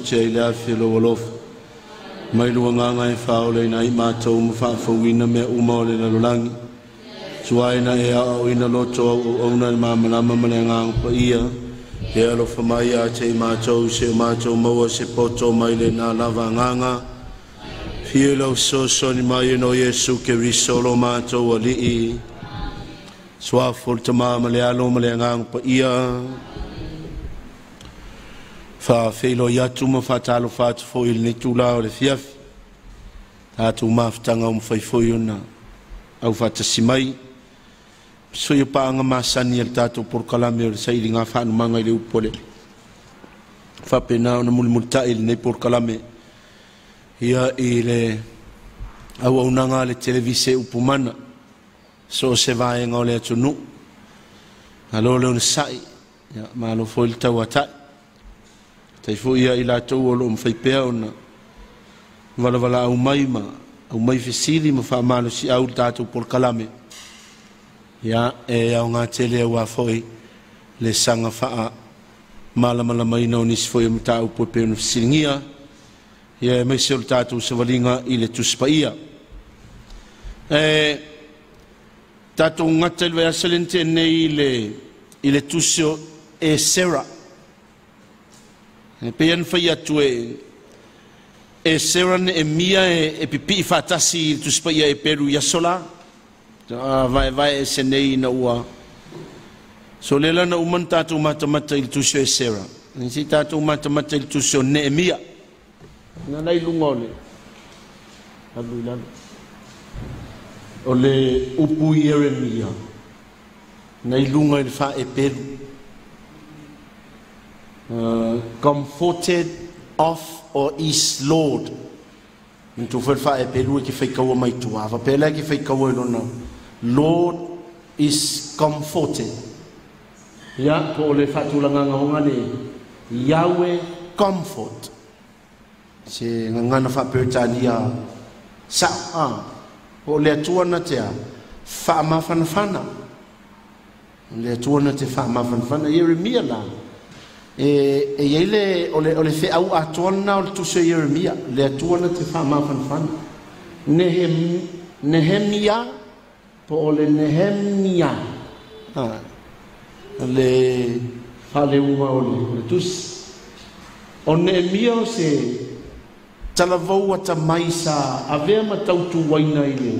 tia i le afi lo walofa. Mai lua nganga e whao le na i mātou mawhawhawina mea uma o le na lolangi. Suaina e au ina loto au na mamalama male ngang pa ia. E alofa mai a te mātou se mātou maua se poto mai le na lava nganga. Fie lau so ni mai no Yesu ke risolo mātou a lii. Swafol te male alo male ngang pa ia. Fa feilo yatu ma fatalo fatu foi ni tula o le fiafi. Tatu maftanga fai foi ona. Au fata simai. So yo pa nga masani el tatu por kalame o sai nga fa no manga ile upole. Fa pena na mulmulta il ne por kalame. Ia ile au unanga le televise upumana. So se vai nga le tunu. Alo le sai. Ya ma lo foi il tawata. Tai fo ia ila tau o lo mwhai pea ona. Wala au mai ma. Au mai fesili ma wha amalo si au tātou por kalame. Ia e au ngā tele au a foi. Le sanga wha malamala mai nao nisi foi am tāu po peo na fesilingia. Ia e mai se o tātou sa walinga i le tuspa ia. Tātou ngata ilwe asalente nei i le tusio e Sarah. Pe an fai atu e seran e mia e pipi fatasi tu spia e peru ya sola vai e senei na ua so lela na uman tatu mata il tu e sera si tatu mata il tu so ne mia na nai lungole alulan ole upu Yeremia nai lunga il fa e peru. Comforted of or is Lord. Into fa e pelu ki fai kawa mai tua. Va pela ki fai kawa no. Lord is comforted. Ya po le fatulanga nga le Yahweh comfort. Se ngana fa pertania sa po le tuana te fa ma fana. Le tuana te fa ma fana Yeremia la. E ele ole fe au atona o tu se Yeremia le atona te fa ma fan Nehemia po ole Nehemia le fale uma ole tus o Nehemia se talavou ata maisa ave ma tau tu waina ile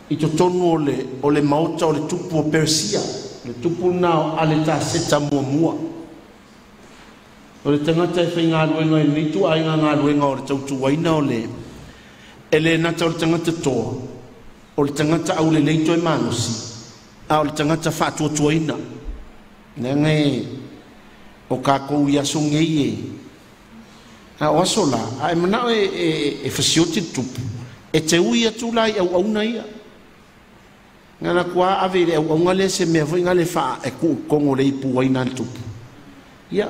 i to tonu ole maota ole tupu o Persia le tupu na ale ta seta mua o le tangata e whai ngā luenga e nitu ai ngā luenga o le tautu waina o le ele nata o le tangata toa o le tangata au le leito e manosi a o le tangata whātua tuaina nge o kākou i aso ngei a o aso la a e manao e whasioti tupu e te ui atu lai au auna ia ngana kua ave le au aunga le se mea voi ngale wha e ku kongo le ipu waina tupu ia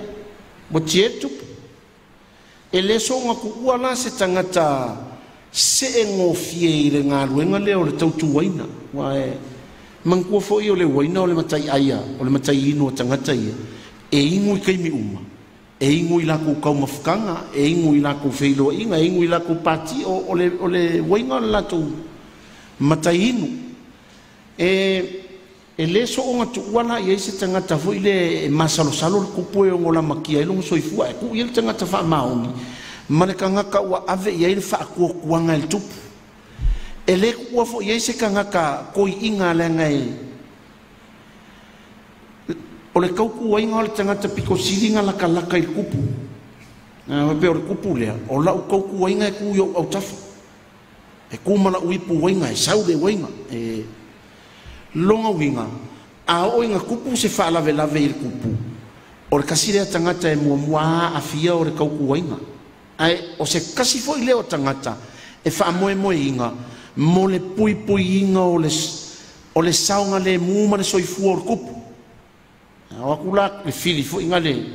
mo tietu e le so nga ku ua se tangata se e ngofie i le ngā ruenga le o le tautu waina wa e mangkua fo i o le waina o le matai aia o le matai ino o tangata ia e ingu i kaimi uma e ingu i lako kau mafukanga e ingu i lako feilo inga e ingu i lako pati o le waina o le lato matai ino e le so o ngatu wala ia se tangata fo ile masalo kupu e ngola makia ilungu soifua e ku ile tangata fa maungi mane kangaka wa ave ia ile fa ku kuanga il tupu ele ku fo ia se kangaka koi inga le ngai o le kau ku inga le tangata piko silinga la kalaka il kupu na pe o kupu le o la kau ku inga ku yo au tafa e ku mala uipu inga e saude inga e longa winga a o inga kupu se fa lave il kupu o le kasire tangata e mua a fia o le kauku winga ai o se kasi foi leo tangata e fa moe inga mo le pui inga o le saunga le muma le soifu o le kupu a wakula le fili foi inga le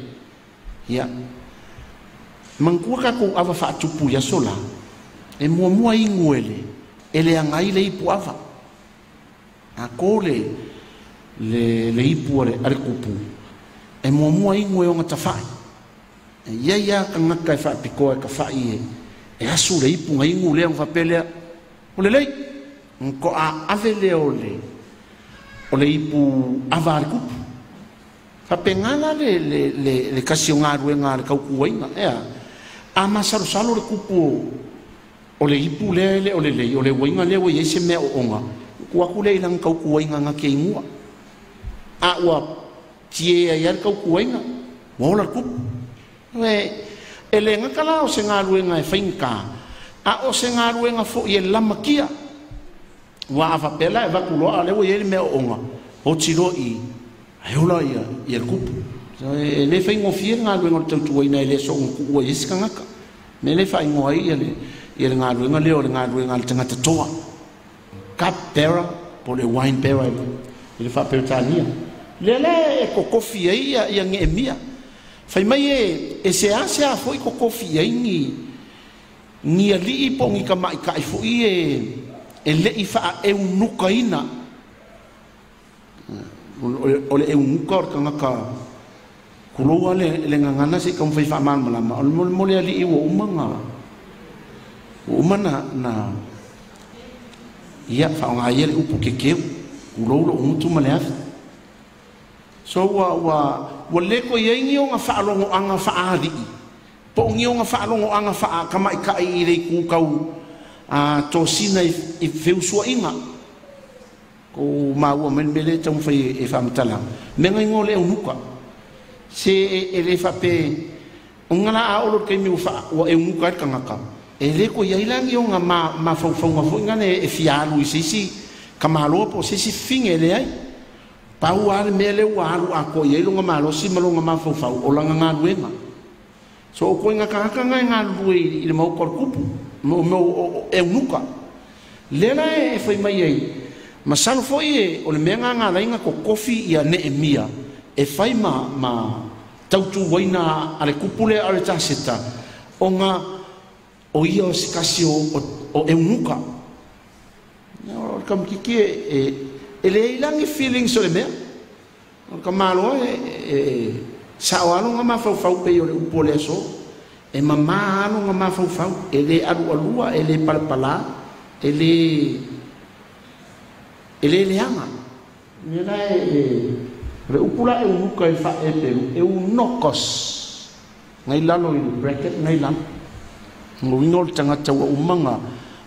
ia mangkua ka ko ava fa tupu ya sola e mua ingu ele angai le ipu ava a kole le ipu ale kupu e mua ingo e o ngata fai ia ka ngaka fa piko ka fa e asu le ipu ngai ngu le fa pele o le lei ko a avele ole ipu avar ku fa pengana le kasionga ruenga le kau kuinga a masaru salo le kupu ole ipu le ole winga le we se me onga ku aku le lang kau kuinga nga ke ngua a wa tie ya kau kuinga mo la kupu we ele nga kala o se nga ruenga e fainka a o se nga ruenga fo ye lamakia wa fa pela e va kulo ale we ye me onga o tiro I ayola ia kupu le fai ngofia nga ruenga tau tuaina ele so ngua yesika ngaka me le fai ngoa ia le nga ruenga leo le nga ruenga le tangata toa cup bearer po le wine bearer le fa peritania le e kokofia ia nge emia fai mai e se ase foi kokofia ngi ali po ngi ka mai kai foi e le I fa e unuka ina ole e unuka ka ngaka kuloa le ngangana se kam fai fa man malama mo le ali wo umana na ia fa nga ia le upu kekeu kulo umutu malea so wa le ko ye ngi nga fa longo anga fa ali po ngi nga fa longo anga fa ka mai ka I le ku kau a to sina I feu so inga ko ma wo men mele tam fai e fa mtala me ngai ngole unuka se ele fa pe ngala a olo ke mi fa wa e unuka ka ngaka ele ko ye ilangi nga ma fa nga fo ngane e fialu sisi kamalo po sisi fingele ai pau ale mele wa alu a ko ye lunga malo si malonga ma fa o langa nga ruenga so ko nga ka nga lui I le mau kor kupu mo e unuka lena e foi mai ai masalo foi o le menga nga lainga ko kofi ia Neemia e fai ma tautu waina ale kupule ale taseta o nga o ia o sikasio o e unuka o kam kiki e le ilangi feelings o le mea o ka malo sa o alo nga mafau pe o le upole so e mama alo nga mafau e le alua e le palpala e le leanga nena le upula e unuka I fa e peru e unokos ngai lalo I bracket ngai lalo ngol tangata wa umanga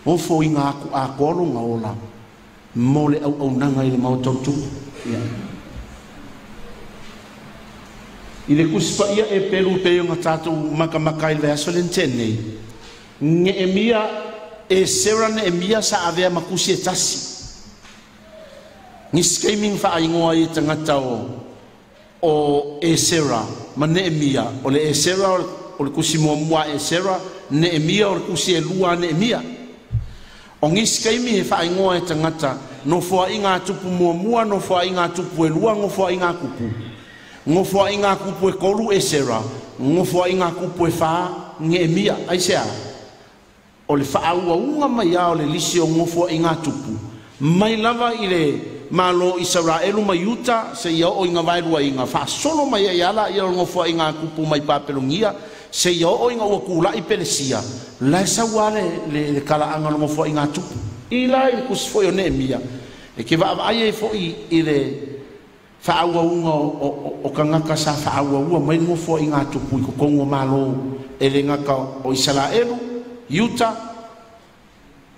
o fo inga aku a kolo nga ola mole au nanga I le mau tautu I le kuspa ia e peru te nga tatu maka I le aso lentene Neemia e sera Neemia sa avea makusi e tasi Niskeming fa aingoa I tangata o Esera ma Neemia o le Esera o le kusi mua Esera Neemia o le kusi e lua Neemia o niskemi fa aingoa e tangata no foa inga tupu mua no foa inga tupu e lua no foa inga kupu no foa inga kupu e kolu Esera no foa inga kupu e fa Neemia aisea o le fa aua unga mai o le lisi o no foa inga tupu mai lava I le malo Israelu mai Yuta se ia o inga vailua inga fa solo mai ala ia ngo fo inga kupu mai papelongia se ia o inga o kula I Pelesia la sa wale le kala anga ngo fo inga tupu ila I kus fo Neemia e ke va ai fo I le fa aua unga o kangaka sa fa aua ua mai ngo fo inga tupu ko kongo malo ele ngaka o Israelu Yuta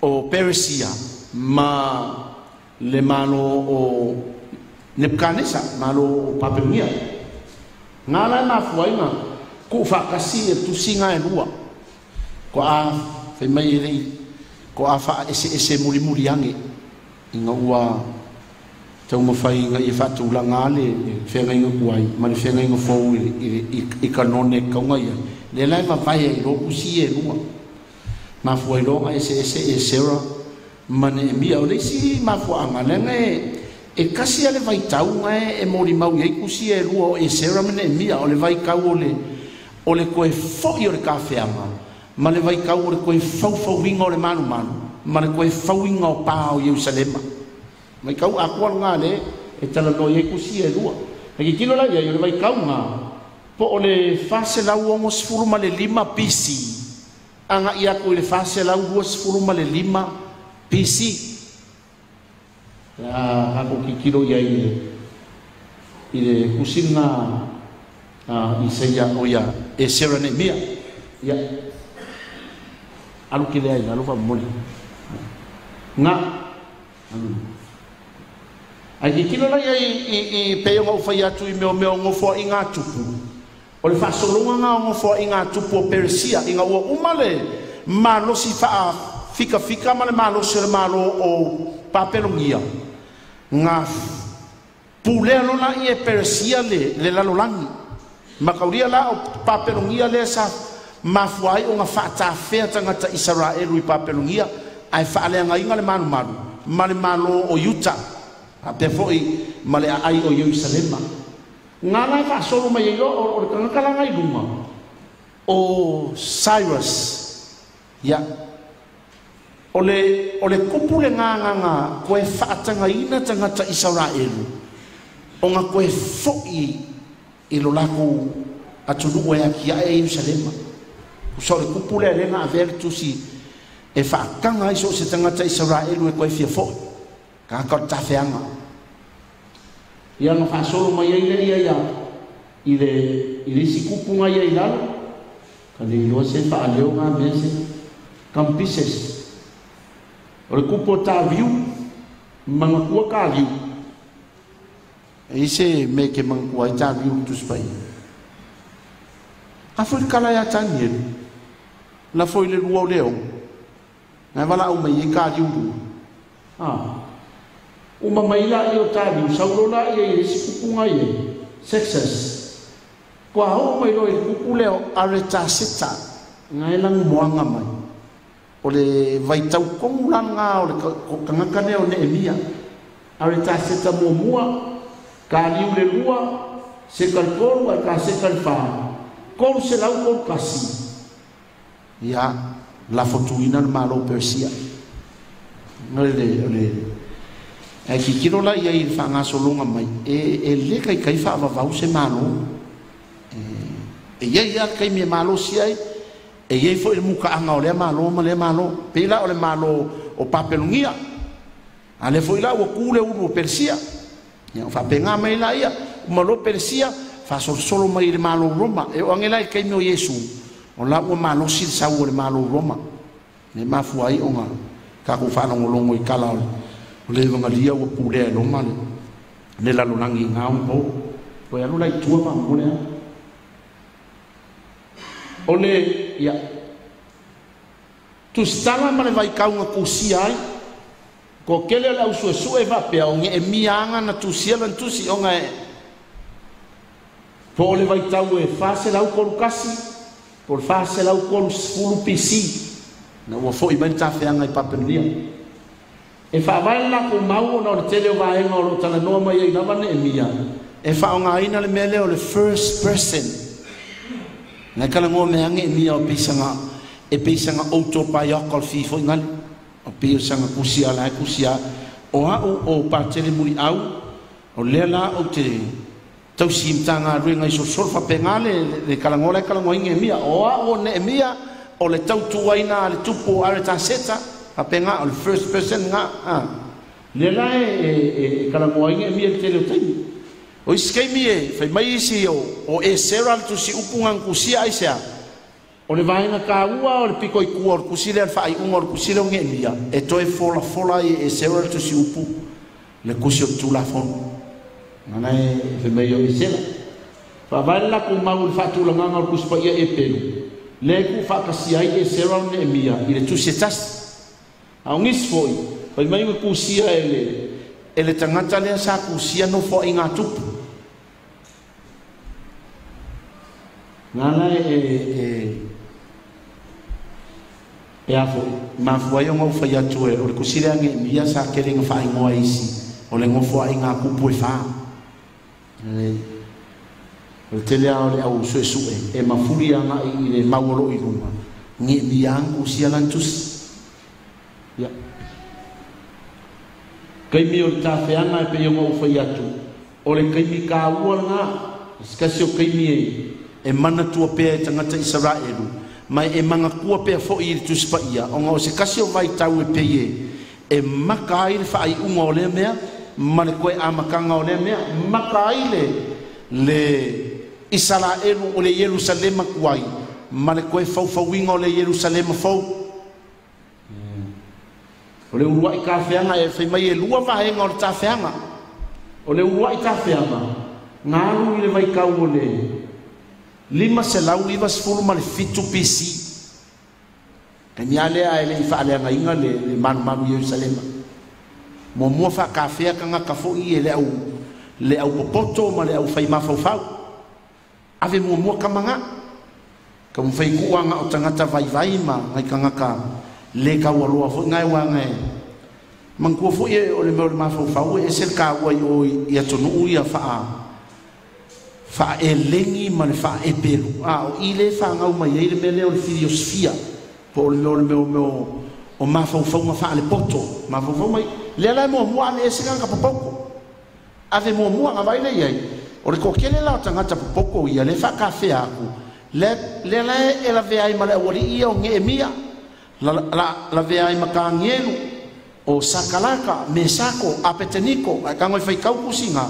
o Peresia ma le malo o Nebukadnezar malo papelongia ngala na fuaina ku fa kasi e tusinga e lua ko a fe mai ri ko a fa ese muri ange inga ua tau mafai nga I fa tu la ngale fe nga kuai ma le fe nga fo I kanone ka ngai le lai va vai e ro usi e lua ma fuailo ese sera mane Neemia o le si mafuanga lenga e kasi ale vai tau e mori mau ye kusi e lua e sera mane Neemia o le vai kau o le koe fo I o le kafeanga ma le vai kau o le koe fau winga o le manu ma le koe fau winga o pa o Yerusalema mai kau akua nga le e tala no ye kusi e lua e ki kilo la ye o le vai kau nga po ole fase lau ongo sfuru ma le 5 pisi anga ia ko le fase lau 2 sfuru ma le 5 pisi ako kikiro ia ile kusina Isaia oia e serane mia ya alu kile ai alu fa moli nga ai kilo la i pe ngo fa ya tu i me ngo fo inga tupu o le fa solonga nga ngo fo inga tupu persia inga o umale malo si fa fika male malo ser malo o papelongia nga pulelo na i persia le lalolangi makauria la o papelongia le sa mafuai o nga fata fea tangata Israelu i papelongia ai fa ale nga inga le male malo o Utah ape foi male ai o Yerusalema ngana fa solo mai o kanga ngai luma o Cyrus ya ole kupule nga koe fa tanga ina tangata Israelu o nga koe foi ilo lako atunu o ya kia e Yerusalema so le kupule le nga vertusi e fa kanga iso se tangata Israelu e koe fia foi ka ta feanga ia no fa solo mai ia ile si kupunga ia ila ka le yo se fa leo nga mese campises o le kupo ta viu manga kua ka viu ise me ke manga kua ta viu tu spai a foi kala ya taniel la foi le luo leo na vala o mai ka viu uma maila io tabi saurola ia kupunga ia success kwa ho mai lo kupuleo areta sita ngailang moanga mai ole vai tau konglanga ole kangakane o Nehemia areta sita mua ka liu le lua se kalporo ka se kalfa kon se lau kon kasi ya la fotuina malo persia ole e ki kiro la ia i whanga solonga mai e le kai wha vavau se malo e ia kai me malo si ai e ia fo il muka anga o le malo ma le malo pela o le malo o papelongia a le fo ila o kule uru persia ia fa penga mai la ia malo persia fa solo mai le malo Roma e o angela kai me o Yesu o la o malo si sa o le malo Roma ne mafu ai onga ka ku fa no longo i kala le vangalia o pule no mal ne la lonangi ngampo ko ya lula tua pa mole ole ya tu stala male vai ka unha kusia ai ko kele la usu e va pe o nge mianga na tu siela tu si onga po le vai tau e fase la ko kasi por fase la ko fulu pisi na wo foi ben ta fe anga i papelia e fa vai la ko mau no tele o vai no tala no mai na va Nehemia e fa nga ina le mele o le first person na kala mo me ange Nehemia o pisanga auto pa yo kol fi fo ngal o pisanga kusia la kusia o pa tele muri au o le la o te tau sim tanga ringa iso solfa pengale le kala ngola Nehemia o Nehemia o le tau tuaina le tupo are ta seta apenga o first person nga le la kala moinga mi el tele tai o iskei mi fai mai si o seral tu si upungan kusia aisa o le vaina ka ua o le piko i kuor kusile al fai ungor kusile Nehemia e toi fola e seral tu si upu le kusio tu la fon ngana fai mai o isela fa valla ku maul fatu la nganga kuspa ia e pelu le ku fa kasia e seral Nehemia ile tu setas a ngis foi pai mai ko kusia ele tangata le sa kusia no fo inga tupu ngana e afo ma foi o mo foi atu o kusia nge mia sa kere nga fa ingo isi o le ngo fo inga kupu e fa o tele a le au so e ma furia nga i le mawolo i ruma nge mia kusia lantus ya kai mi o ta feanga e pe yo mo foi atu o le kai mi ka ua nga skasio kai mi e mana tua pea e tangata Israelu mai e manga kua pea fo i tu spaia o ngā o se kasi o vai tau e peye e maka ai le whaai unga o le mea ma le koe amakanga o le mea maka ai le Israelu o le Yerusalema kuai ma le koe fauwinga o le Yerusalema fau o le urua i kawhianga e whaimai e lua vahenga o le tawhianga o le urua i tawhianga ngā alu i le vai kau o le 5 selau iwa sefulu ma le fitu pisi e mea lea e le i whaaleanga inga le manu Yerusalema mua whakawhea ka ngā kafo i e le au popoto ma le au whaimafau ave mua kamanga ka mu fai kuanga o tangata vai ma ngai ka ngaka le ka waloa fo ngai wa ngai man ko fo e o le mo mafau e sel ka wa o ia tonu ia fa e lengi ma le fa e pelu o ile fa ngau mai ile mele o filosofia po le mo o mafau ma fa le poto mafau mai le la mo le se ka popoko ave mo nga vai le ai o le kokele la tangata popoko ia le fa ka fe aku le e la vea i male wali ia o nge emia la vea i makangelu o sakalaka me sako apeteniko a kangoi fai kau kusinga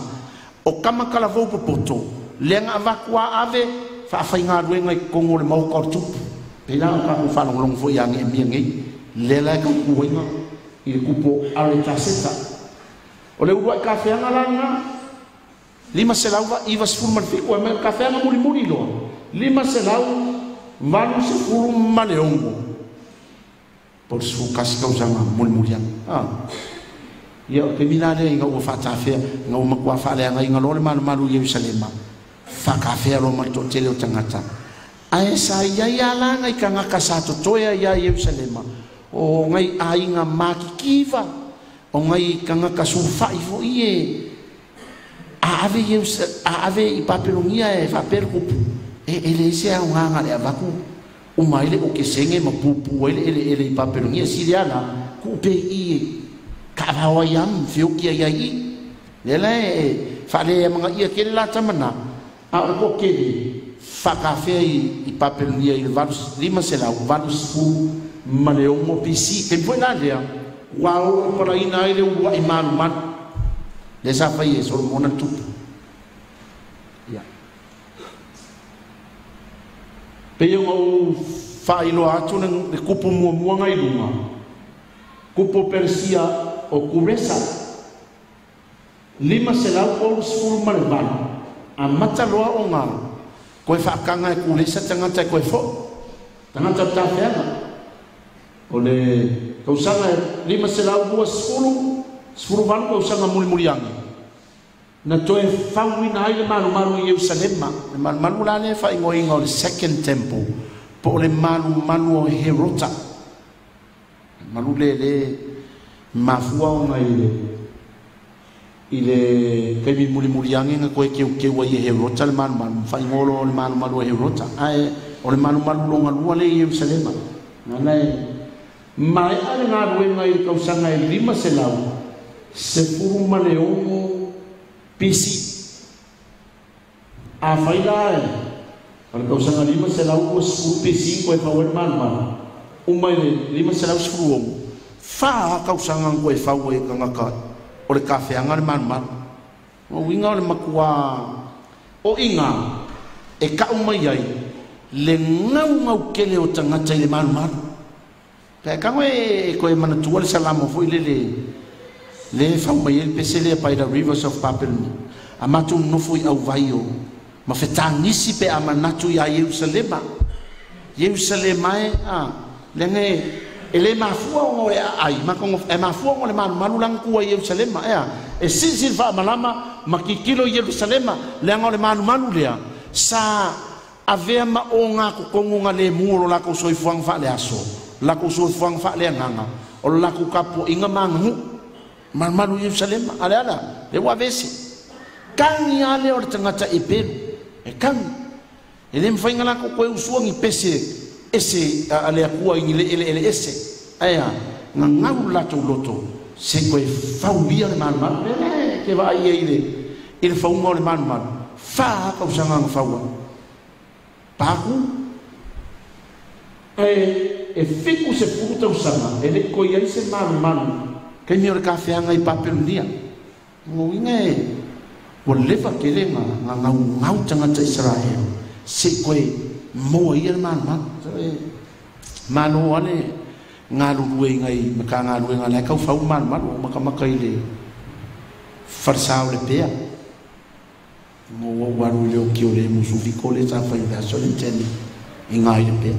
o kamakala vau popoto le nga vakua ave fa fai ngā ruenga i kongo le mau kautupu pela ka ku fa long fo ia nge emia nge le la ka kuinga i le kupo ale taseta o le ua ka feanga langa 5 selau iwa sfurman fi o me ka feanga muri lo 5 selau vanu se furu maleongo por su kasi kausanga mulmurian ia ke minale nga o fata fe nga o makwa fa le nga nga lo malu Yerusalema fa ka fe lo mal to tele o tangata ai sa ia la nga ka nga kasato toya ia Yerusalema o ngai ai nga makikiva o ngai ka nga kasufa ifo ie ave i papelongia e fa perkupu ele se a nga le avaku o mai le o ke senge ma pupu ele i papelongia siriana ku pe i ka va yam fiokia ia i le fa le mga ia ke la tamana a o ke fa ka fe i papelongia i valus 5 selau valus fu ma le o mo pisi ke foi na le wa o para ina ile o i man le sa fa i so mona tupu ya pe yo failo atu le kupu mua ngai lunga kupu Persia o kuresa 5 selau o sfulu malvan a mataloa o nga koe whaakanga e kuresa tangata koe fo tangata tawhianga o le kausanga 5 selau bua sfulu vanu kausanga muliangi na toe fauina ai le malu i Yerusalema le malu la le fa ingoinga o le second temple po le malu o Herota malu le mafua o ngai ile kemi muliangi nga koe ke wa i Herota le malu fa ingolo le malu o Herota ai o le malu longa lua le Yerusalema nai mai ale nga ruenga i kausanga i 5 selau se furu maleongo pisi a faila al kausanga 5 selau o sfuru pisi ko e fawel man umai le 5 selau sfuru fa kausanga ko e fawe kangaka o le kafeanga le man o winga le makua o inga e ka umai ai le ngau kele o tangata le man ka kangwe ko e manatua le salamo foi le fawai le pesele pa ida rivers of papel amatu no foi au vaio ma fetangisi pe amanatu ya Yerusalema le nge ele mafua o ai ma ko e mafua o le manu lang ku Yerusalema e sinsin fa malama makikilo Yerusalema le ngole manu le sa avea ma onga ko kongunga le muro la ko soi fuang fa le aso la ko soi fuang fa le nganga o la ko kapo inga mangu malu Yerusalema ala le wa vesi kan ya le or tangata ipelu e kan ele mfainga la ko usuang ipese ese ale akua ele ese aya ngangau la to loto se ko fauia le man ke va ile il fa un le man fa ka usanga faua paku e fiku se puta usanga e le ko ia se malu ke mi ora ka feanga I papelunia ngo inge o lefa ke le nga ngau tanga tsa Israel se ko mo ia man mano ale ngalu ruwe ngai maka ngalu ngai ka fa man maka ile farsao le pea mo waru le o le musu fikole sa fa ida so le teni ngai le pea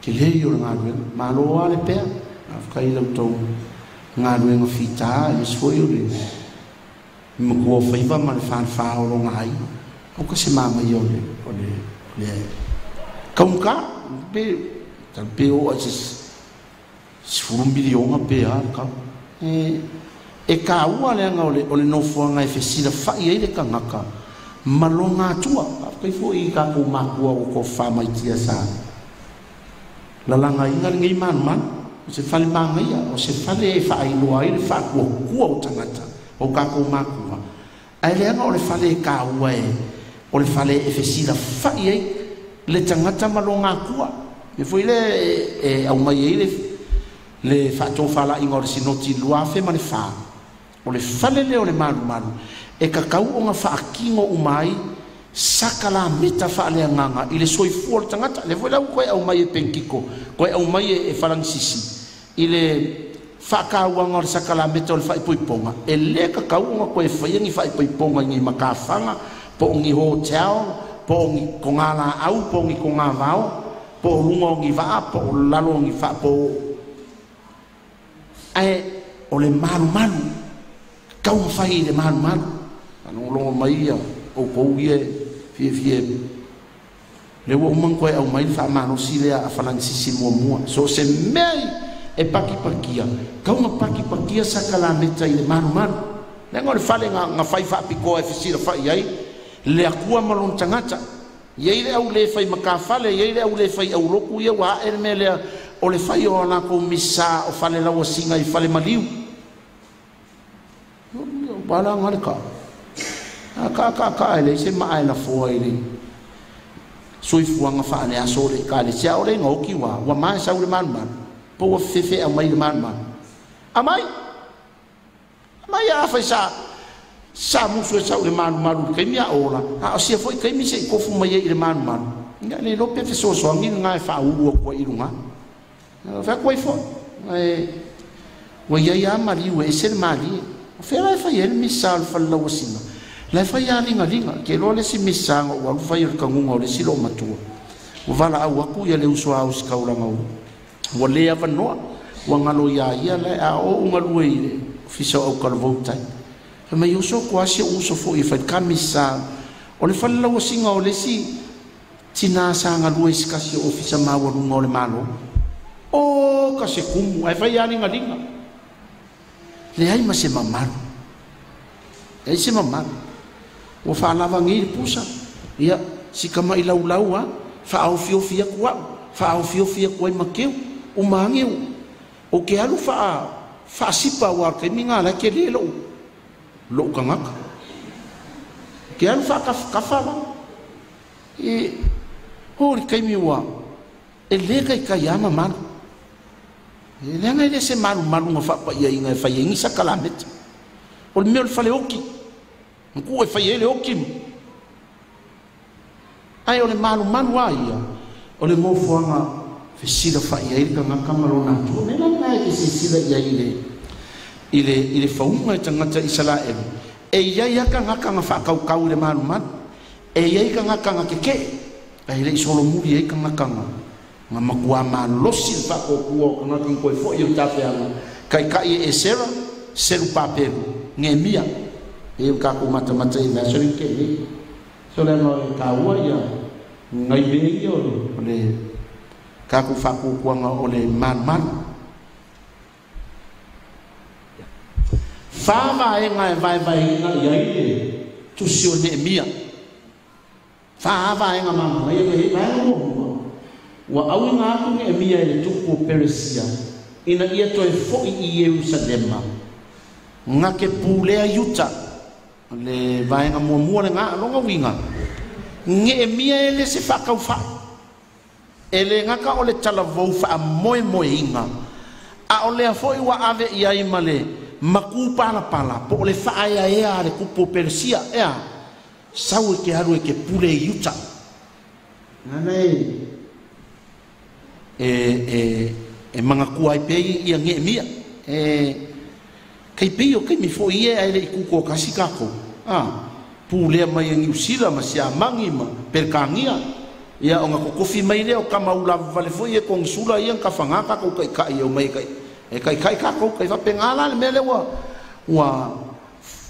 ke le yo ngalu malo ale pea afka ile to ngalu ngo fita le soyo le mo ko fa iba man fa o ngai o ko se mama yo le kaunka pe o asis sfurumbilion pe ka e ka ua le nga ole no fo nga fe sila fa ye le kangaka malonga tua kai fo I ka ko makua o ko fa mai tia sa la langa inga ngi man se fale manga ia o se fale fa ai no ai fa ko o tangata o ka ko makua ai le nga ole fale ka ua ole fale e fe sila fa ye le tangata malonga kua e foi le au mai le fa to fala ingor sinoti lua fe mane fa o le fale le o le malu e kakau o nga fa kingo umai sakala meta fa le nganga ile soi for tangata le vola ko au mai penkiko ko au mai e falang sisi ile fa ka ngor sakala meta o fa ipoiponga e le kakau nga ko e fa yengi fa ipoiponga ngi makafanga po ngi hotel po ngi kongala au po ngi kongavao po lungo ngi va po lalo ngi fa po ai o le malu kau fai le malu anu longo mai o ko ie fie le wo man ko au mai fa mano sile a falang sisi mo so se mei e pakia kau ma pakia sakala meta le malu le ngol fale nga fai fa piko e fisira fa ai le akua malon tangata ye le au le fai makafale ye le au le fai au roku ye wa ermele o le fai o na ko misa o fale la wasinga I fale maliu bala ngalka ka ele se mai na fo ele soi fuanga fa ne aso le ka le sia o le ngoki wa mai sa le man po fefe a mai le man amai a fa sa muso sa le man ke mia ola a sia foi ke mi se ko fu mai le man nga le lo pe so ngi nga fa u ko ilunga fa ko fo wa ya mali we sel mali fa fa yel misal fa la wasina la fa ya linga ke lo le si misango wa fa yel kangunga le silo matua vala au aku ya le uswa us kaula ngau wa le ava no wa ngalo ya le a o ngalu ile fisa o kalvoutai fa mai uso kwasi uso fo ifa kamisa o le fa la wasinga o le si tina sa ngalu iskasi ofisa ma wa ngole malo o ka se kumu ai fa ya linga le ai ma se mamaru ai se mamaru o fa lava ngi pusa ia si kama ilau fa au fia kwa makeu o mangeu o ke alu fa sipa wa ke minga la ke lo kangaka ke alu fa ka fala e o ke mi wa e le ka yama man e le ngai se malu nga fa pa ia inga fa yengi sakalamet o le mel fale oki ku e fa ele oki ai o le malu wa ia o le mo fuanga fe sila fa ia ile ka kamalo na tu me na ke se sila ia ile fa unga tangata Israel e ia ka ngaka fa kau le malu e ia ka ngaka ke ai le solo muri e ka ngaka nga makua ma losil fa ko kuo nga kan ko fo yo tapia kai e sera seru papel ngemia e ka ko mata ina so ke ni so le no ka wa ya ngai be yo le ka ko fa ko nga ole man fa va e ngai vai nga ya ile tu sio ngemia fa va e nga mama e vai wa au nga atu nge mia ele tuku Persia ina ia toe foi I Jerusalem nga ke pulea yuta le vai nga mua nga longa winga nge mia ele se whakau wha ele ngaka o le talavou wha moe moe inga a o le afoi wa ave ia ima le maku pala pala po o le wha ea ea le kupo persia ea sau e ke haru e ke pule i uta nanei e manga kua i pei ia nge mia kei pei o kei mi fo ia ele i kuko kasi kako pulea mai ngi usila ma sia mangi ma perkangia ia o ngako kofi mai le o kama ula vale foi e kong sula ia ka fanga ka ko kai kai o mai kai e kai kai ka ko kai va pengala le mele wa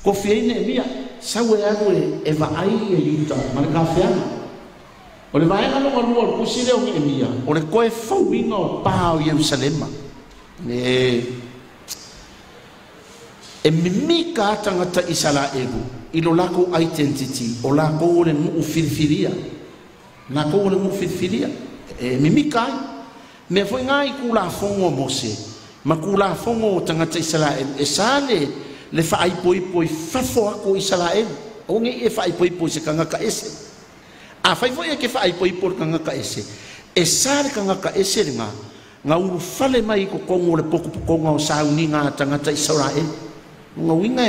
kofi ine mia sawe ado e va ai e yuta ma ka fiana o le vai ngalo ngalo ko sile o ngi mia o le koe fo winga o pa o Jerusalem e mimika tangata Israelu ilo lako identity o lako o le ngu filfilia lako o le ngu filfilia mimika me foi ngai kula fongo mose ma kula fongo tangata Israel e sale le fai poi fafo ako Israel o ngi e fai poi se kanga ka ese a fai foi ke fai poi kanga ka ese e sale kanga ka ese nga uru fale mai ko kongo le poku kongo o sauni nga tangata Israel nga winga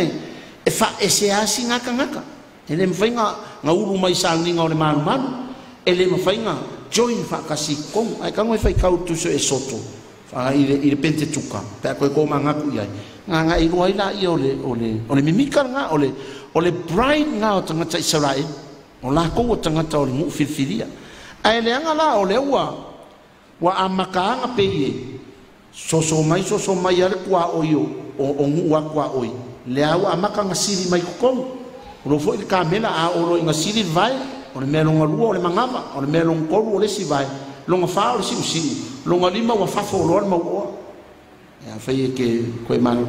e fa ese asi ngaka ngaka ele mfainga nga uru mai sauni nga ole manu manu ele mfainga join fa kasi kong ai kango e fai kau tu so e soto fa ile pente tuka pa ko manga ku ia nga i roi la i ole mimika nga ole bride nga o tangata Israel o la ko o tangata o mu filfilia ai le nga la ole wa amaka nga peye soso mai ale kwa oyo o ngua kwa oi le awa amaka nga siri mai kokong o fo il kamela a o nga siri vai o le melo nga lua o le mangava o le melo ngolu o le si vai lo nga fa o si lo nga lima wa fa fo lo ma o ya fa ye ke ko man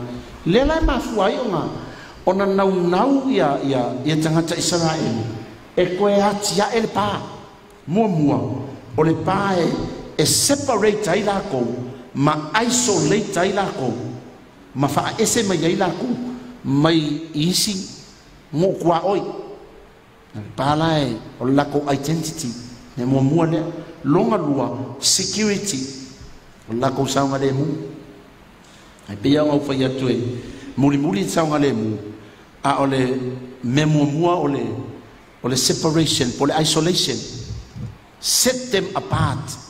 le la ma fuai o nga ona nau ya tangata Israel e ko e atia el pa mua o le pa e separate ai la ko ma isolate ai la ko ma fa ese mai ai la ko mai isi mo kwa oi pala e o la ko identity ne mo le longa lua security o la ko saunga le mu ai pe yang o fa ya tu muri saunga le mu a ole memo o le separation po le isolation set them apart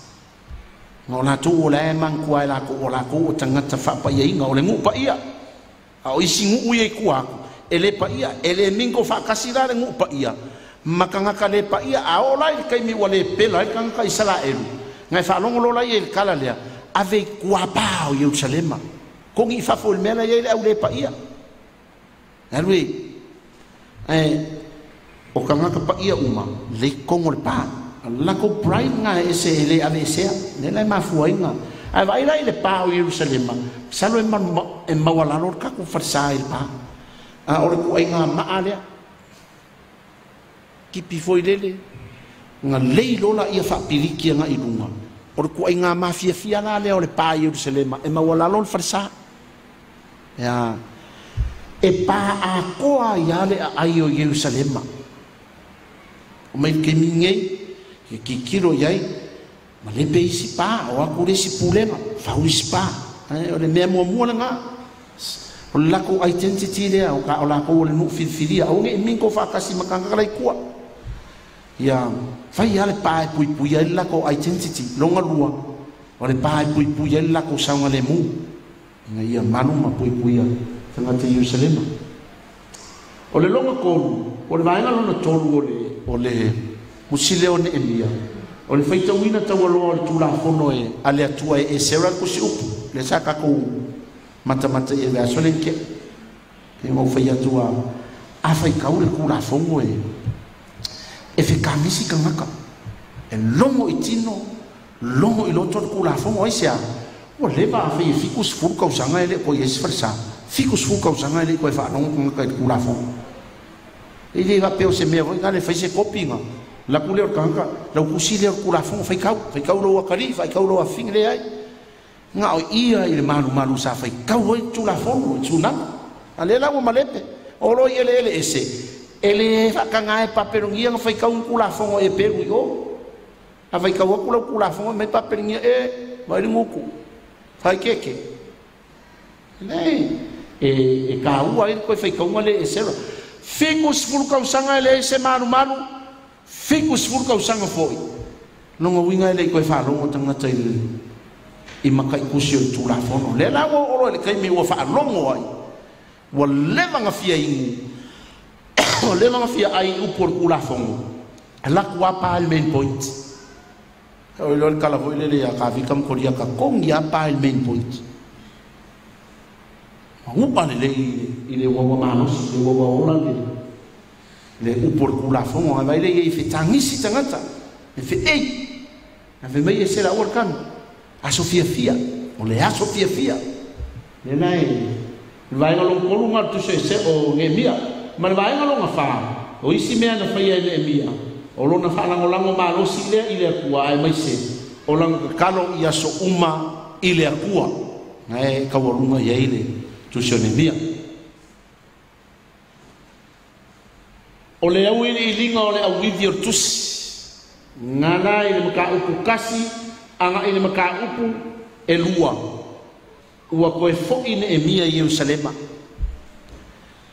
ngo na tu o le man kwa la ko o tangata fa pa ia ngo le ngu pa ia a o isi ngu ye kwa ele pa ia ele mingo fa kasira le ngu pa ia makanga ka le pa ia a o lai kai mi wale pela kan ka Israel ngai fa longo lo lai el kala le ave kwa pa o Jerusalem ko ngi fa fo mena ye le pa ia alwe o kanga ka pa ia uma le kongo le pa la ko bright nga ese ele avesea nela ma fuinga ai vai lai le pa o Jerusalem salo e mawala lor ka ku farsa il pa a ore ku ai nga ma ale ki pi foi lele nga lei lola ia fa piliki nga ilunga ore ku ai nga ma fia na le o le pa Jerusalem e mawala lor farsa ya e pa a ko ia le ai o Jerusalem o mai ke mingai ki kiro yai ma le pe si pa o aku le si pulema fa u si pa o le memo mo nga o la ko identity le o ka o la ko le no filia o nge min ko fa kasi makanga lai kwa ya fa ya le pa pui ya la ko identity longa lua o le pa pui ya la ko saunga le mu nga ia manu ma pui ya tanga te Jerusalem o le longa ko o le vaina lona tolu o le musile o ne elia o le faita wina tawalo o tula fono e ale atua e sera ko si upu le saka ko mata e le asolenke ke mo fai atua a fai kaule kula fongo e fe kamisi kangaka e longo itino longo iloto kula fongo e sia o le va fai fikus fuka usanga ele ko yes farsa fikus fuka usanga ele ko fa longo kula fongo ele va pe o se me ngale fai se kopinga la couleur kanga la kusile kula fon fai kau lo wakari fai kau lo afingre ai nga o ia ile malu sa fai kau tu la fon tuna ale la mo malepe o lo ele ese ele whakanga e paperongia nga whaikau kula whongo e peru i o. A whaikau akula kula whongo me paperongia e mairi nguku. Whai keke. Nei, e ka ua e koe whaikau ngale e sera. Fiku sifuru kausanga ele e se maru maru. Fiku sifuru kausanga foi. Nonga winga ele koe whalongo tangata i maka i kusio i tūra whono. Le la o oro ele kai me ua whalongo ai. Wa levanga fia ingu. Levanga fia ai upor kula whongo. Laku apa al main point. O lor kala ho ile ya ka vikam koria ka kongi apa al main point. Upa le ile wawa manos, le wawa ola le upor kula whongo. Vai le i whetangisi tangata. E whe ei. E whe mei e sera orkan. Aso fia fia. O le aso fia fia. Le nai. Vai ngalong kolunga tu se o nge mia. Ma vai ngalong fa. O isi mea na fai ele mia. O lona fa lango malosi ile kua ai mai se. O lang kalo ia so uma ile kua. Nai kawalunga ia ile tu se ne mia. O le au ile linga o le au video tusi. Ngana ile maka upu kasi anga ile maka upu elua. Ua koe fo'i ne e mia i Yerusalema.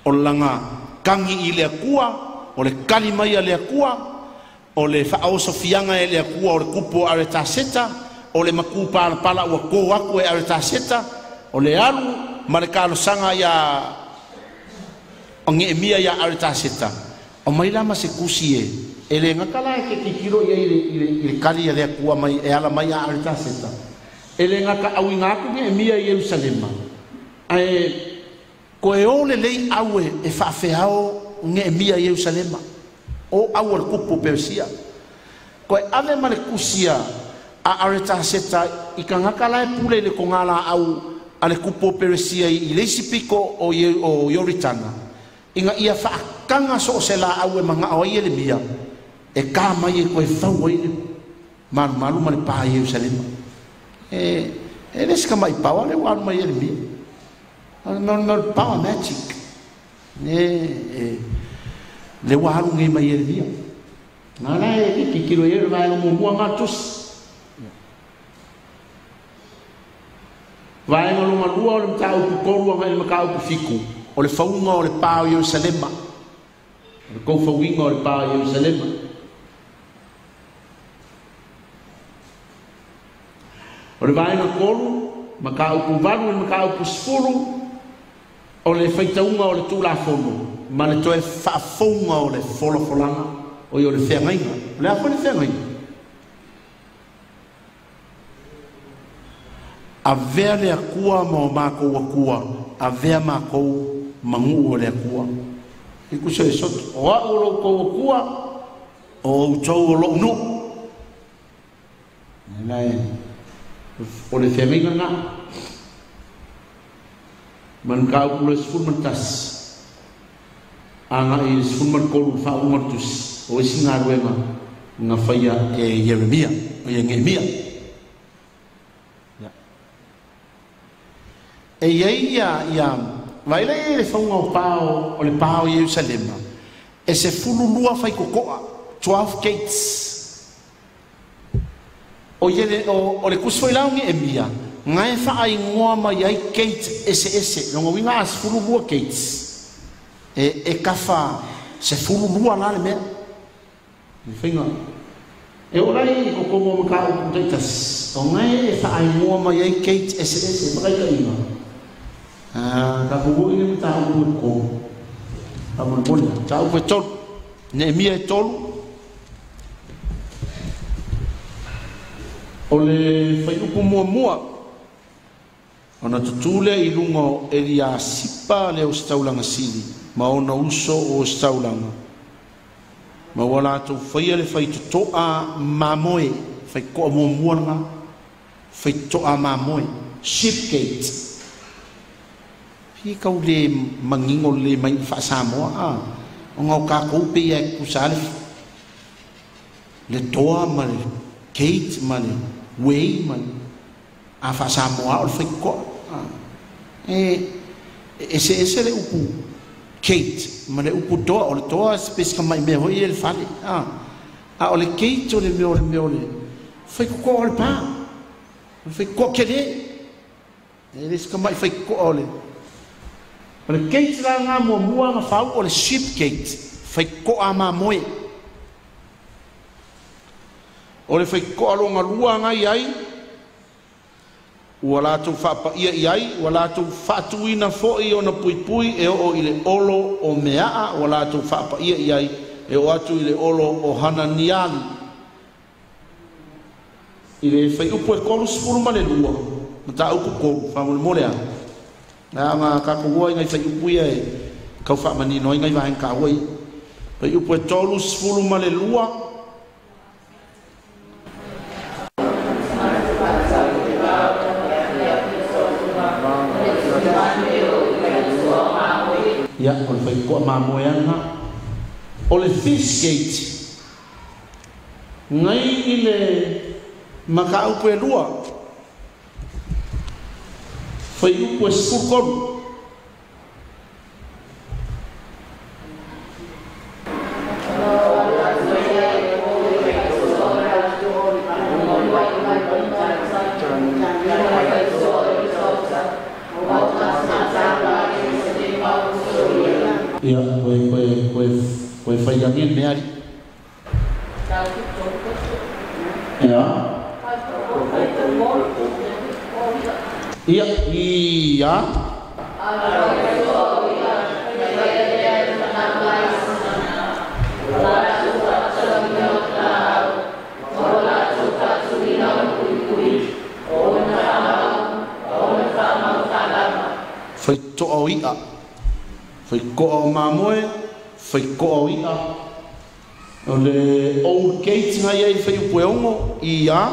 O langa kangi i lea kua, o le kalimai a lea kua, o le whaoso fianga e lea kua, o le kupo are ta seta, o le maku pala ua kou aku e are ta seta, o le alu, ma le kalo sanga ia, o nge e mia ia are ta seta. O mai lama se kusi e le ngakala e ke kikiro ia i le kali a lea kua mai, e ala mai a are ta seta. Ele ngaka au ngaku nge mia i Yerusalema. Ai koe ole lei aue e whawheao nge mia i Yerusalema. O au al kupu Persia. Koe ave male kusia a areta seta i ka ngaka lae pule le kongala au ale kupu Persia i leisi piko o Yoritana. Inga ia whaakanga so se la aue manga o ele mia. E ka mai e koe whau ele. Malu male pa i Yerusalema. Ele se kama i pawa le wan mai ele mia. No power magic. Le waru ngai mai ele mia. Ngana e ki kilo ele vai no mua ngatus. Vai no lua o le tau ku koru ngai le makau ku fiku. O le faunga o le pao Yerusalema. O le kou fauinga o le pao Yerusalema. O le vai na kolu, makau ku valu e makau ku sfuru, o le whaitaunga o le tūla whono, ma le toe whaafonga o le wholofolanga, o i o le whengainga. Le a whane whengainga. A vea le akua ma o mākou akua, a vea mākou mangu o le akua. I kusa e soto, o a o lo kou akua, o utou o lo unu. Nei. O le whengainga ngā. Man kau pula sifun mantas. Anga i sifun man kolu whaungatus. O isi ngā ruenga ngā whaia e Jeremia, o e Nehemia. E iei ia, vaile e le whaunga o pāo, o le pāo i Yerusalema. E se fulu lua whai kokoa, 12 gates. O le kusfoi laungi e mia, ngai wha ai ngoa mai ai gate ese, longa winga as fulu lua gates. E kawha se fulu lua la le mea. Ni whainga. E orai ko kongo maka o kutaitas. O ngai e wha ai ngoa mai ai gate ese, makai ka inga. Ka kubo ine mi taha ua ko. Ka mona, taha ua tolu. Nehemia e tolu. O le whaiupu mua ona tutule i lungo e lia sipa le o staulanga sili ma ona uso o staulanga ma wala tu whaia le whai tutoa mamoe whai koa mua nga whai toa mamoe shipgate hi kau le mangingo le mai wha Samoa o ngau ka koupe ia kusale le toa ma le gate ma le way man a fa Samoa o fai ko ese le upu Kate ma le upu toa o le toa space ka mai me hoi e le fale a o le Kate o le meole fai ko o le pa fai ko kele e le ska mai fai ko o le Kate la nga mua nga fau o le ship Kate fai ko a ma moe o le fai ko alo nga lua nga iai ua lātou whaapaia iai, ua lātou whaatuina fo'i o na pui e o i le olo o mea, ua lātou whaapaia iai e o atu i le olo o hana niali. I le whai upu e kolu spuru ma le lua, ma tā upu kolu, whamole mole a. Nā ngā kakua i ngai whai upu ia e kau whaamani no i ngai wahen ka wai. Whai upu e tolu spuru ma le lua, ia o le fai koa mamoeanga o le fish gate ngai i le makaupu e lua fai upu e spurkolu ia koe fai angin meari ia fai to'o ia fai ko'a o mamoe, fai ko'a o ia. O le old gate ngai ai fai upu e ongo i a.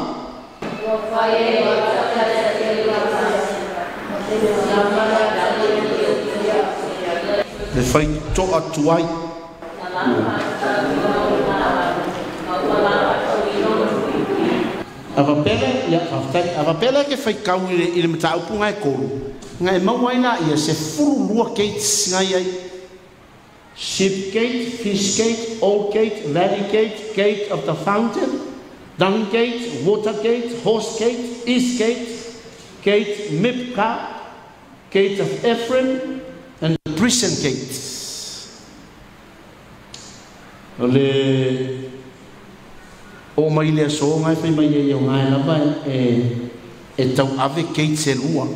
Le fai to'a tuai. Ava pele ke fai kau i le mata upu ngai kolu. Ngai mauaina ia se furu lua gates ngai ai ship gate, fish gate, old gate, valley gate, gate of the fountain, dung gate, water gate, horse gate, east gate, gate Mipka, gate of Ephraim, and prison gate. Le o mai le so ngai fai mai e o ngai lava e tau ave gate se lua.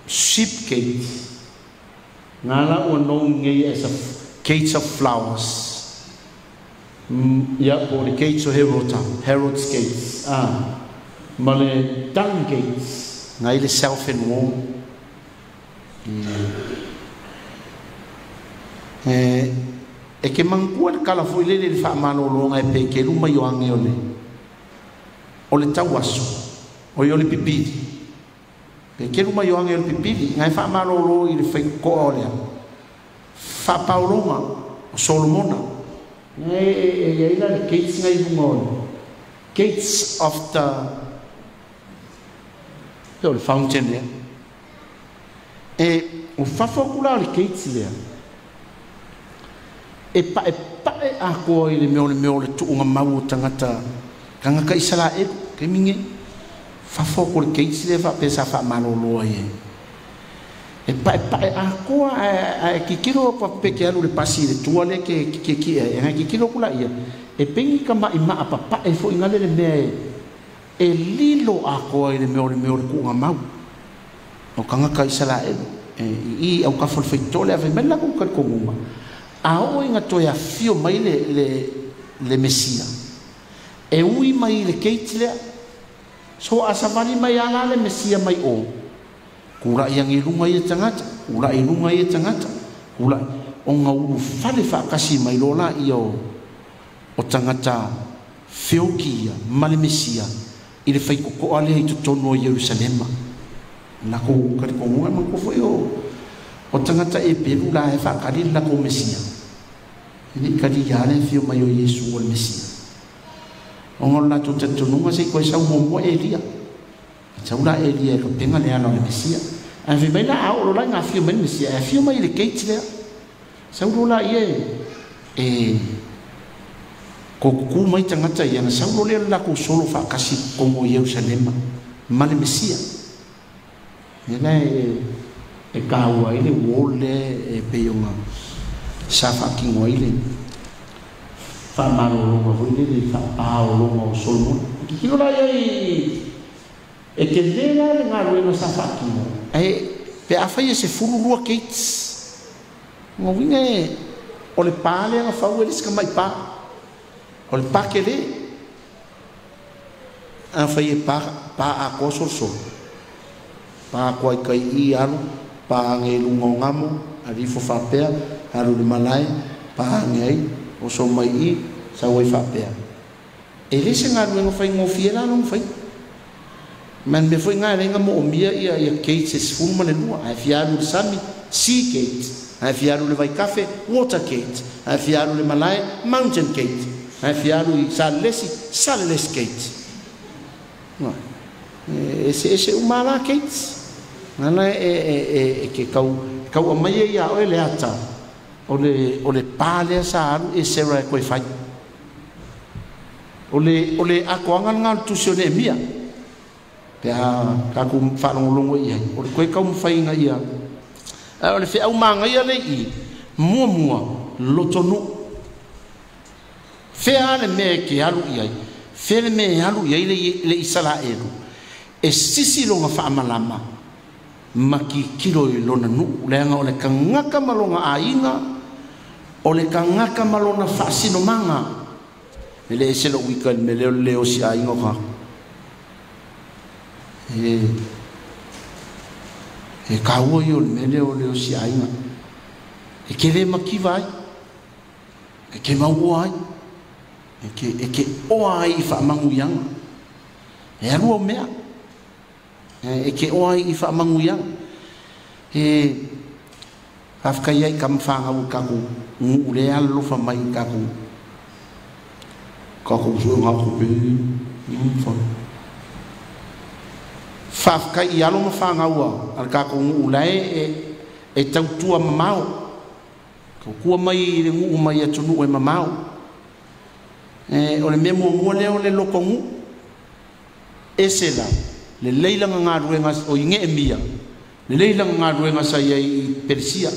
Sheep gate. Ngala o known as a gates of flowers. Yeah, or the gates of Herod's gates. Male dung gates. Ngaile self in warm. E ke mangkua le kala foi le le fa mano lo ngai pe ke lu mai o ange ole. O le tawaso. O yo le pipidi. Ke kelu mai o angel pipili ngai fa malolo i le fai ko ole fa paulonga o solomona ngai ila le gates ngai bungo gates of the fountain there e o fa fokula le gates there e pa a ko i le meole tu nga mau tangata kanga ka isala e ke mingi fa foko le keisi le fa pesa fa malolo ye e pa a ko a kikiro pa peke alu le pasi le tua le ke e kikiro kula ia e pengi ka mai ma pa e fo ingale le me e lilo a ko le meole ku nga mau o kanga ka isala e au ka fol feito le ave mena ku ka konga a o inga to ya fio mai le mesia e ui mai le keiti le so asavani mai ana le mesia mai o kura yang ilunga ia tangata ula ilunga ia tangata ula o ngau fale fa kasi mai lola io o tangata feokia male mesia ile fai ko ale i tono Jerusalem na ko ka ko mo man ko foi o tangata e peru la e fa kali la ko mesia ni kali ya le fio mai o Yesu o mesia o ngona tu te tu nunga sei ko sa mo Elia sa ula Elia ko tenga le ana le mesia a vi mai na o la nga fio men mesia a fio mai le gate le saulo la ie ko ku mai tangata ia na saulo le la ko solo fa kasi ko mo Yerusalema male Mesia ina e kaua ile wole e peonga safa ki ngoile fa maro lo vo ile fa paolo mo solo ki lo la ie e ke lela le ngaro ina safa ki ai pe afai se fulu lua keits ngo winga o le pale nga fa wele ska mai pa o le pakele afai pa a koso so pa ko kai I alu pa nge lungo ngamo ali fo fa pe alu le malai pa ngai o so mai I sa wai fa pe e le se nga ngo fa ngo fiela no fa man me foi nga lenga mo mia ia cases fuma le lua a fiaru sami sea gate a fiaru le vai cafe water gate a fiaru le malai mountain gate a fiaru I salles gate no ese umala gate nana ke kau mai ia o le ata o le pale sa e sera ko fai o le akoanga ngal tusione mia pea kaku whanongolongo ia o le koe kau mwhainga ia o le whea umanga ia le I mua lotonu whea le mea ke halu ia whea le mea halu ia le isala eru e sisi longa whaamalama maki kilo I lona nu leanga o le kangaka malonga a inga o le kangaka malona whaasino manga me le eselo wika me leo si a inga ka e kaua I o le leo si ainga e ke le maki vai e ke mau ai e ke oa ai I whaamangu ianga e arua mea e ke oa ai I whaamangu ianga e hafkai ai kam whangau kaku ngu le alofa mai kaku sua ngako pe Fafkai I alo ma whangaua al kako ngu ulai e tautua mamau kua mai le ngu mai atunu e mamau o le mea mua leo le loko ngu esela le leilanga ngā ruenga o inge e mia le leilanga ngā ruenga sa I Persia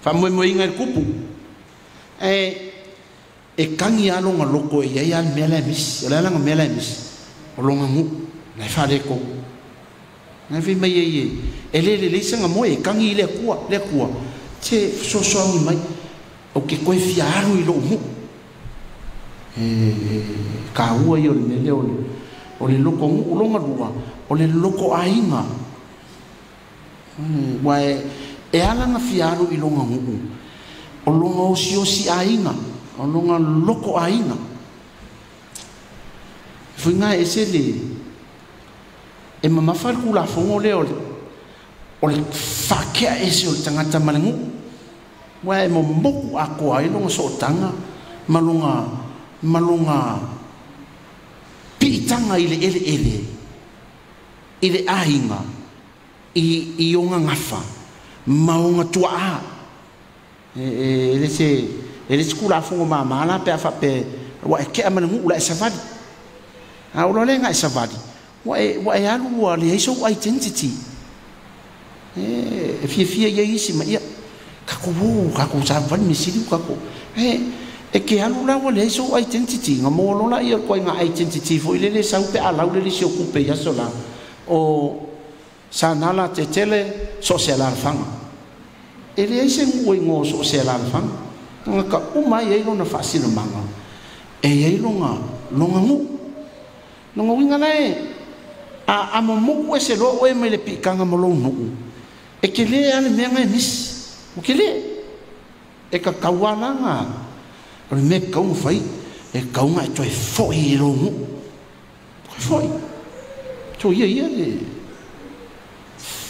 whamoe inga e kupu e kangi alo ngā loko e iai al mea emis o le alanga mea emis o longa ngu nai whare ko na vi mai e le sanga mo e kangi le kua te so mai o ke koe fiaru I lo mu ka ua I o le loko ngu longa rua o le loko ainga wa e alanga fiaru I longa ngu o longa osi ainga o longa loko ainga fuinga e se le e mamafar kula fongo le o le whakea ese o le tangata malengu wa e mo moku ako ai longa so tanga malonga pitanga I le ainga I onga ngafa maonga tua a ele se kula fongo mamala pe afa pe wa e kea malengu la e savadi a ulo le nga e savadi wa e alu wa le iso identity e fia ia isi ma ia kako sa van misili kako e ke alu la wa le iso identity nga mo lo la ia ko nga identity fo ile le sa pe ala le se ocupe ya sola o sa nala te tele social fanga ele ise ngo social fanga nga ka umai e no fasino manga e longa ngu winga lai a mo ese lo o me le pikanga mo lo no e ke le ale me nga mis o ke le e ka kawana nga o me ka un fai e ka un ai toi foi lo no foi to ia le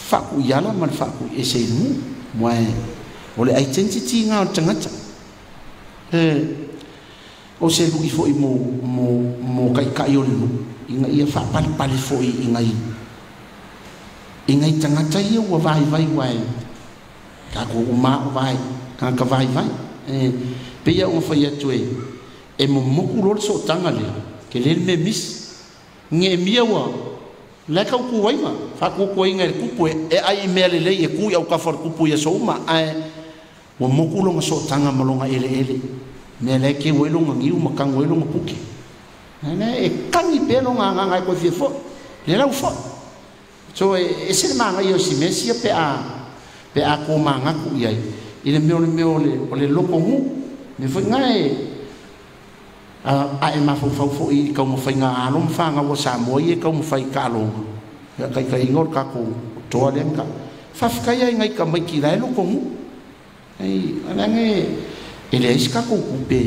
fa ku yala man fa ku ese no moi o le identity nga tangata o se lu foi mo kai o no inga ia fa pali foi inga tangata ia wa vai ka ko uma vai ka vai pe ia o fai atu e mo moku rol so tanga le ke le me mis nge mia wa la ka ku wai ma fa ku ko inga ku pu e ai me le e ku ya ka for ku pu ya so ma ai mo moku lo so tanga malonga ele me le ke we lo ngi u makang we lo puki na e kangi pe lo nga ko fi fo le la fo so e se ma nga yo si me si pe a ko ma nga ku ia ile me le loko mu me foi ngai a e ma fo i ka mo fai nga alo fa nga wo sa mo i ka mo fai ka lo ya kai ngor ka ko to le ka fa ka ia ngai ka mai ki lai loko mu ai ana nge ele iska ko pe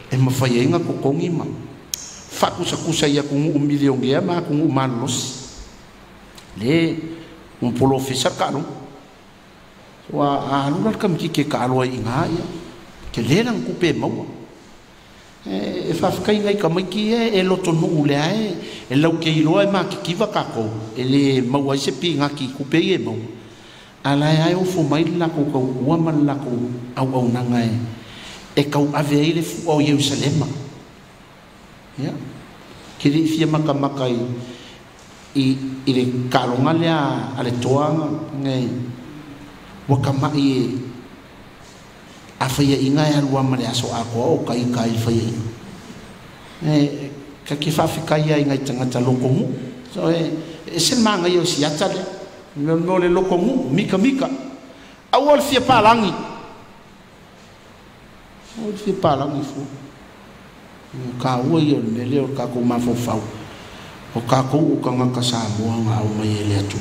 e mo fai nga ko kongi ma fa ku sa ia ko un million ge ma ko un malos le un polo fisa ka no wa anu kam ki ke ka lo inga ia ke le nang ku pe mo e fa kai ngai ka mai ki e lo to no le ai e lo ke lo e ma ki va ka ko ele ma wa se pi nga ki ku pe e mo ala ai o fo mai la ko ko wa man la ko au na ngai e ka ave ile fu o Jerusalem ya ki ri fia maka i le kalonga le ale toanga ngai wakama i afaya inga ya lua male aso ako o kai faya ka ki fa fika ia inga tangata loko mu so sen manga yo si ata le no le loko mu mika awal fia palangi fu ka wo yo le le ka ko ma fo fau o ka ko o ka nga sa mo nga o mai le atu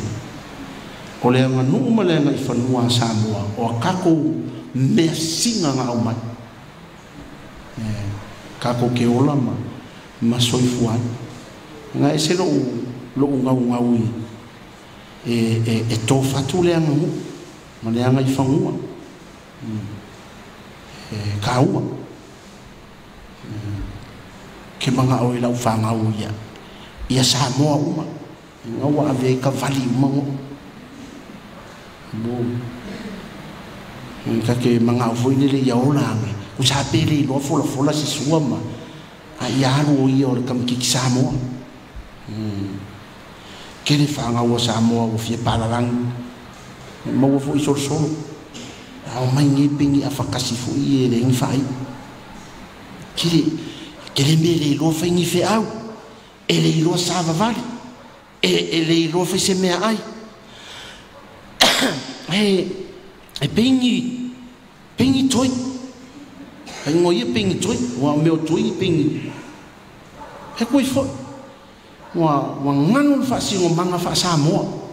o le nga nu ma le nga I fanua sa mo o ka ko me singa nga o mai ka ko ke ola ma soi fuan nga ese lo nga ui e to fatu le nga mu ma le nga I fanua ka ua ke manga o ila fa nga u ia sa moa uma nga wa ave ka vali uma bo ka ke manga o foi le ia ola ku sa pele lo fola si suama a ia ro ia o kam ki sa moa ke le fa nga o sa moa o fie palarang mo fo iso solo a mai ni pingi a fakasi fo ie le ngfai ke le mele lo fa ngi fe au ele ilo sava vale ele ilo fe se me ai e pingi toi ai ngoi pingi toi wa meu toi pingi e coi fo wa nganu fa si ngo manga fa sa mo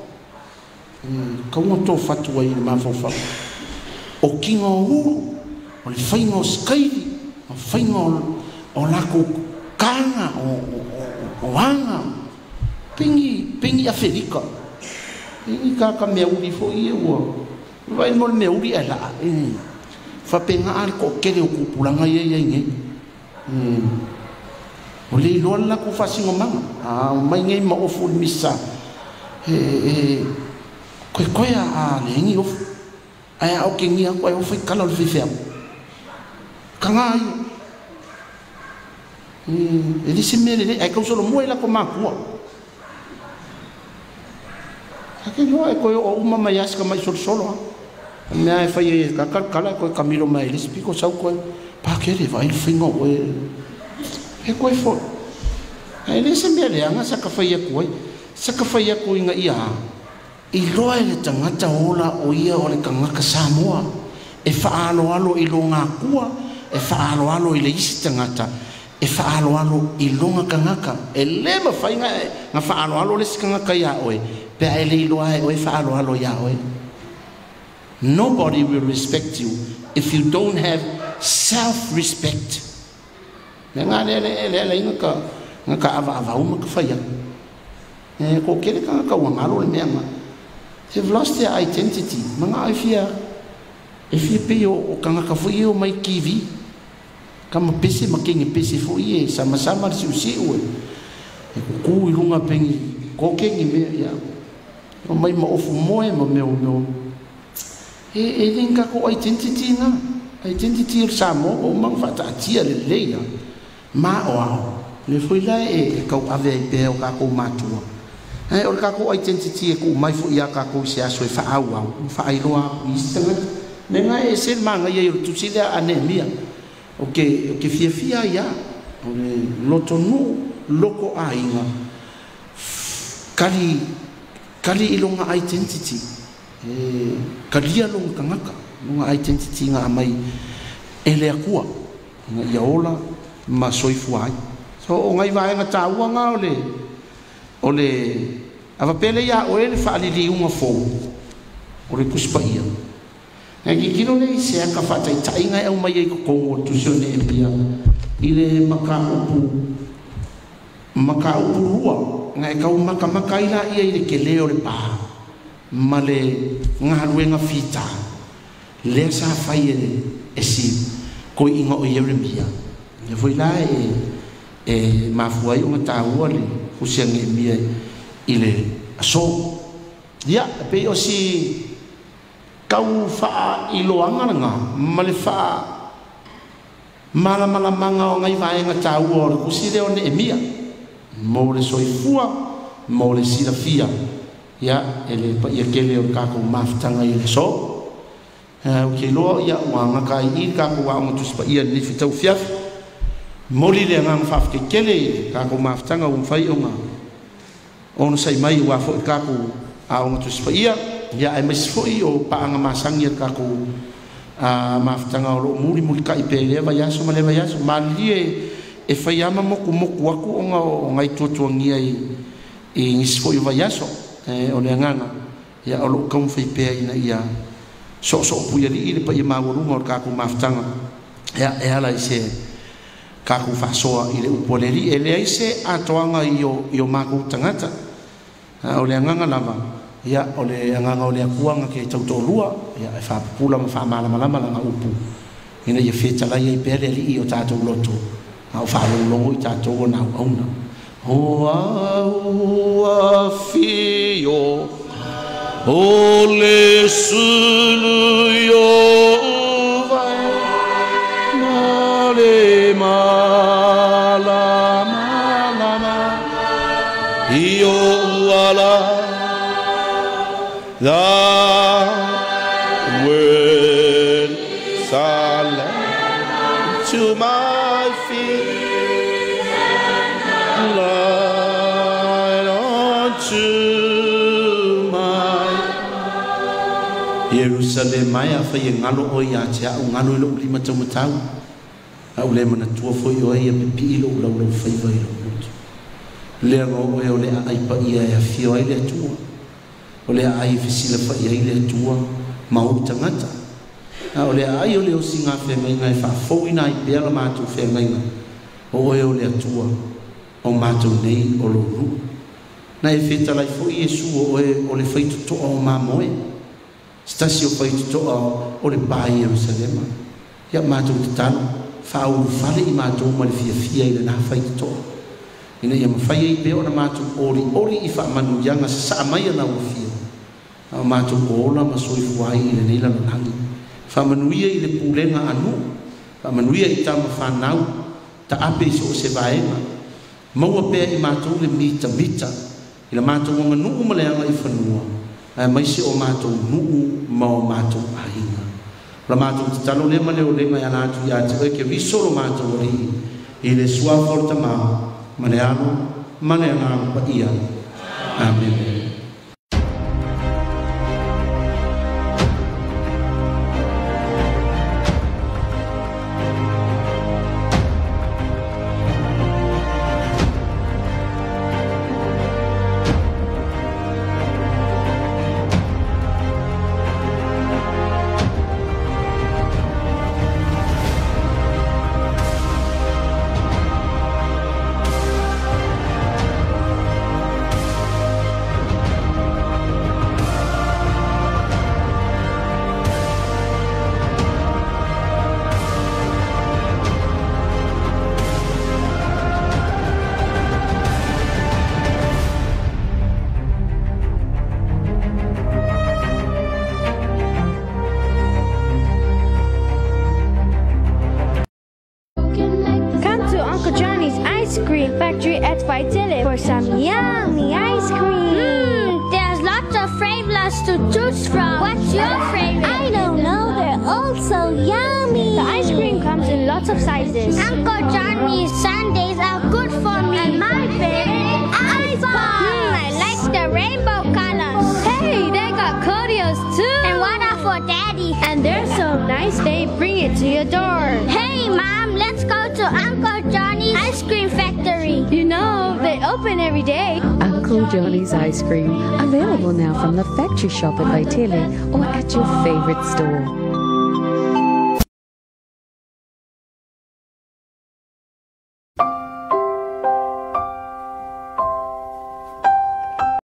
ka mo to fatu ai ma fo fa o kingo o le faingo skai o faingo o lako kanga o anga pingi Afrika ini ka me uri fo ia wo vai mo me uri ala fa penga al ko kele o kupulanga ia nge o le lo la ku fa singo manga mai nge ma o fu misa ko ya le ngi o ai o ke ngi ko o fa kala o fi kanga ele se mele ai ka solo mo ela ko makua ake no ai ko o uma mai aska mai solo me ai fai ka kala ko Camilo mai ele spiko sau ko pa que ele vai fingo e ko fo ele se mele anga sa ka fai ko inga ia I loa ele tangata ola o ia o le kangaka Samoa e whaalo I longa kua e whaalo I le isi tangata e whaalo I longa kangaka e lema whainga nga whaalo le sikangaka ia oe pe a ele I loa e oe whaalo ia oe. Nobody will respect you if you don't have self-respect. Nga le inga ka ava uma ka whaia ko kere kangaka wangalo le meanga. They've lost their identity. Mga if you pay o kangaka fo iyo mai kiwi kama pese makingi pese fo iye sama-sama si usiwe e kuku ilunga pengi ko kengi me ya o mai ma ofu moe ma meu e lenga ko identity nga identity samo o mang fata tia le leia ma o le foi la e ka ave pe o ka ko matua ai o ka ko identity ko mai fu ia ka ko sia so fa au fa ai loa istanga nenga e ser manga ye tu sila anemia o ke fia ia o le loto no loko ainga kali ilonga identity kalia long kangaka longa identity nga mai ele akua nga yaola ma soifu ai so o ngai vai nga taua nga ole ava pele ya o ele fa ali uma fo o le kuspa ia nga kilo le se ka fa tai tai nga o mai ko ko tu so ne pia ile maka upu rua nga ka maka ila ia ile ke leo le pa male nga luenga fita le sa fai e si ko inga o Yeremia le foi la e mafuai o taua le usiange mia ile aso ya pe o si kau fa iloanga nga male fa mala manga o ngai vai nga taua o si le o ne mia mo le soifua mo le silafia ya ele pa ia kele o ka ko maftanga ile so o ke lo ya wa nga kai I ka ko wa mo tus pa ia ni fitau fiaf moli le nga fa ke kele ka ko maftanga o fai o nga on sai mai wa fo ka ko a o tus pa ia ya ai mes fo I o pa nga masangi ka ko a maftanga o muri kai pe le va ya so ma le va ya so mali e fai ama mo aku o ngai tuangia I ngisfo I va ya so o le nganga ya o lo kom fai pe ina ia so puia li pa ia mawurunga o ka ku maftanga ya e ala ise ka ku fasoa ile upoleri ele ise atoanga io maku tangata o le nganga lava ya o le nganga o le kuanga ke tautolua ya e fa pula ma fa mala nga upu ina ia feta la ia pe li o tato loto au fa lo I tato na ona o fio ole sulu yo vai male mala io ala the word sala to my feet light unto Jerusalem mai a fai ngalo o ia tia o ngalo lo lima tau matau a ule mana tua foi o ia pe pi lo fai vai lo le ro o le ai pa ia e fio ai le tua o le ai fisila fa ia le tua mau tangata a o le ai o le o singa fe mai ngai fa fo ina I pe la ma tu fe mai o le tua o ma tu nei o lo ru na e feta lai fo Yesu o le fai to o ma moe Stasio fai toa o le pai Jerusalem ya matou tano fa u fale I matou ma le fia I na fai toa ina ia mafai I pe o na matou ori I fa manu yanga sa mai na u fia a matou ola ma soi fuai I le nila langi fa manuia I le pulenga anu fa manuia I tama fanau ta ape so se vaenga maua pe I matou le mita I le matou nganu ma le anga I fanua mai se o matou nuu ma o matou ainga la matou talo le male o le mai ana tu ya te ke viso lo matou ri I le sua forta ma male ano male ana pa ia amen by Tilly for some yummy ice cream. There's lots of flavors to choose from. What's your favorite? I don't know, they're all so yummy. The ice cream comes in lots of sizes. Uncle Johnny's sundaes are good for me. And my favorite, ice balls. I like the rainbow colors. Hey, they got Cordials too. And one are for Daddy. And they're so nice, they bring it to your door. Hey, Mom, let's go to Uncle Johnny's ice cream factory. You know, they open every day. Uncle Johnny's Ice Cream, available now from the factory shop at Vaitele or at your favorite store.